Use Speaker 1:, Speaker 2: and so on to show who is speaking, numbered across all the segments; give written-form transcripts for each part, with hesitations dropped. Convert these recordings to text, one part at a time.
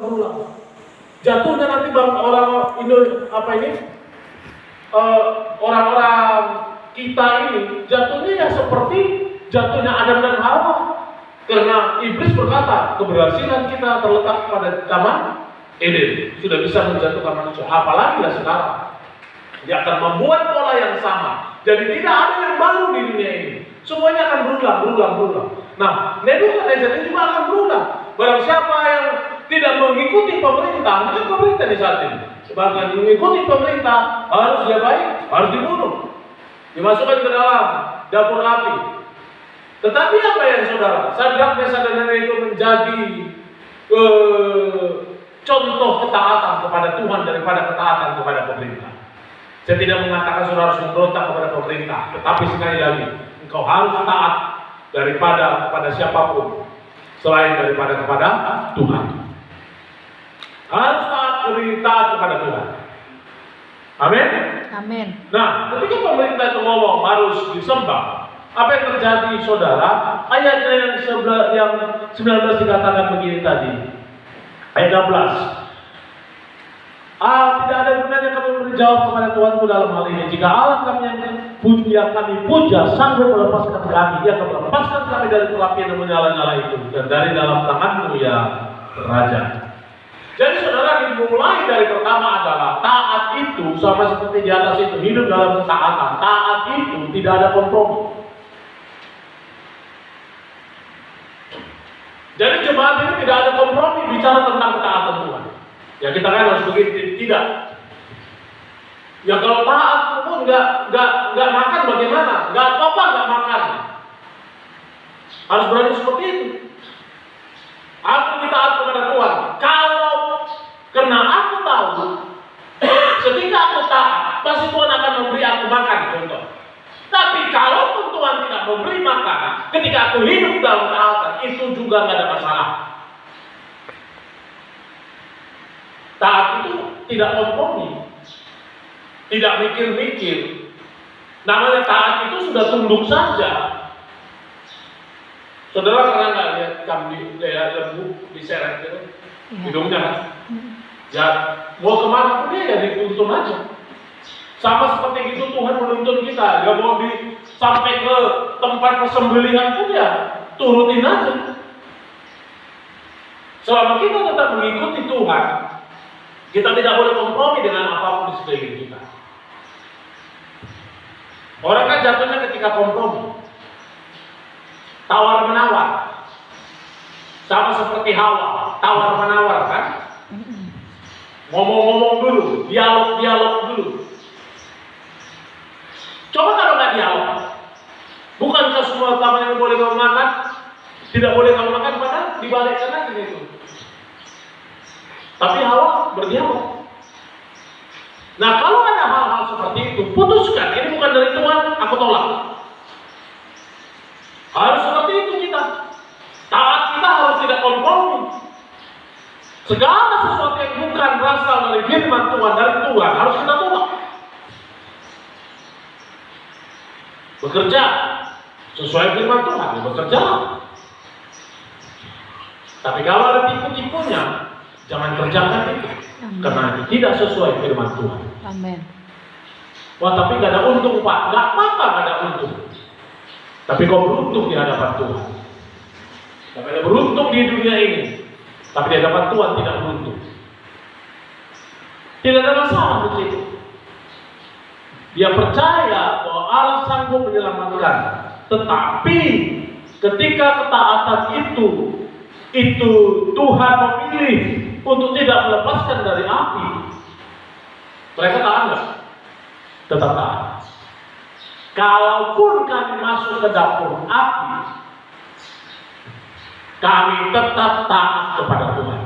Speaker 1: berulang. Jatuhnya nanti orang orang-orang kita ini jatuhnya ya seperti jatuhnya Adam dan Hawa. Karena iblis berkata, keberhasilan kita terletak pada taman Eden, sudah bisa menjatuhkan manusia. Apalagi ya sekarang, dia akan membuat pola yang sama. Jadi tidak ada yang baru di dunia ini. Semuanya akan berulang. Nah, Nebukadnezar ini juga akan berulang. Barang siapa yang tidak mengikuti pemerintah, maka pemerintah di saat ini. Sebagian mengikuti pemerintah, harus diapain? Harus dibunuh. Dimasukkan ke dalam dapur api. Tetapi apa yang saudara? Sadrak, Mesak dan Abednego menjadi contoh ketaatan kepada Tuhan daripada ketaatan kepada pemerintah. Saya tidak mengatakan saudara harus memberontak kepada pemerintah, tetapi sekali lagi, engkau harus taat daripada kepada siapapun selain daripada kepada Tuhan. Harus taat kepada Tuhan. Amin.
Speaker 2: Amin.
Speaker 1: Nah, ketika pemerintah itu ngomong harus disembah, apa yang terjadi, saudara? Ayatnya yang 19 dikatakan begini tadi. Ayat 16. Tidak ada gunanya kami menjawab kepada Tuhanku dalam hal ini. Jika Allah kami yang kami puja sanggup melepaskan kami, Dia akan melepaskan kami dari pelapian yang menyala-nyala itu dan dari dalam tanganmu ya Raja. Jadi saudara, dimulai dari pertama adalah taat itu sama seperti di atas itu, hidup dalam ketaatan. Taat itu tidak ada kompromi. Jadi jemaat ini tidak ada kompromi bicara tentang ketaatan Tuhan. Ya kita kan harus begitu, tidak. Ya kalau taat pun nggak makan bagaimana? Nggak apa-apa nggak makan. Harus berani seperti itu. Aku taat kepada Tuhan. Kalau karena aku tahu, ketika aku taat, pasti Tuhan akan memberi aku makan, contoh. Tapi kalau Tuhan tidak memberi makan, ketika aku hidup dalam taatan, itu juga nggak ada masalah. Taat itu tidak kompromi, tidak mikir-mikir. Namanya taat itu sudah tunduk saja. Saudara pernah nggak lihat kambing, lembu diseret gitu, hidungnya? Ya, mau kemana pun dia ya dituntun aja. Sama seperti itu Tuhan menuntun kita, gak mau sampai ke tempat persembelihan pun ya turutin aja. Selama kita tetap mengikuti Tuhan, kita tidak boleh kompromi dengan apapun di sekeliling kita. Orang kan jatuhnya ketika kompromi, tawar menawar, sama seperti Hawa, tawar menawar kan? Ngomong-ngomong dulu, dialog dulu. Coba kalau nggak dialog, bukankah semua taman yang boleh kamu makan, tidak boleh kamu makan, padahal dibalikkan lagi gitu. Tapi Hawa berdialog. Nah kalau ada hal-hal seperti itu, putuskan, ini bukan dari Tuhan, aku tolak. Harus seperti itu kita. Taat kita harus tidak kompromi. Segala sesuatu yang bukan berasal dari firman Tuhan, dari Tuhan, harus kita tolak. Bekerja sesuai firman Tuhan, ya bekerja. Tapi kalau ada tipu-tipunya, jangan kerjakan itu.
Speaker 2: Amen.
Speaker 1: Karena itu tidak sesuai firman Tuhan.
Speaker 2: Amin.
Speaker 1: Wah tapi gak ada untung Pak, gak apa-apa gak ada untung. Tapi kau beruntung di hadapan Tuhan. Tapi ada beruntung di dunia ini, tapi di hadapan Tuhan tidak beruntung. Tidak ada masalah di situ. Dia percaya bahwa Allah sanggup menyelamatkan. Tetapi ketika ketaatan itu Tuhan memilih untuk tidak melepaskan dari api, mereka taat nggak? Tetap taat. Kalaupun kami masuk ke dapur api, kami tetap taat kepada Tuhan.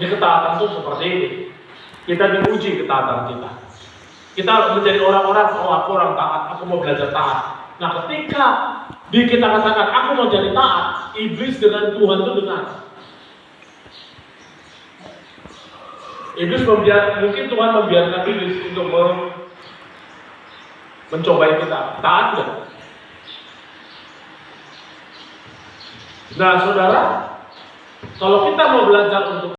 Speaker 1: Ini ketaatan itu seperti ini. Kita diuji ketaatan kita. Kita menjadi orang-orang, oh aku orang taat, aku mau belajar taat. Nah ketika kita katakan aku mau jadi taat, iblis dengan Tuhan itu dengar. Iblis mungkin Tuhan membiarkan iblis untuk mencobai kita. Taat nggak? Nah saudara, Kalau kita mau belajar untuk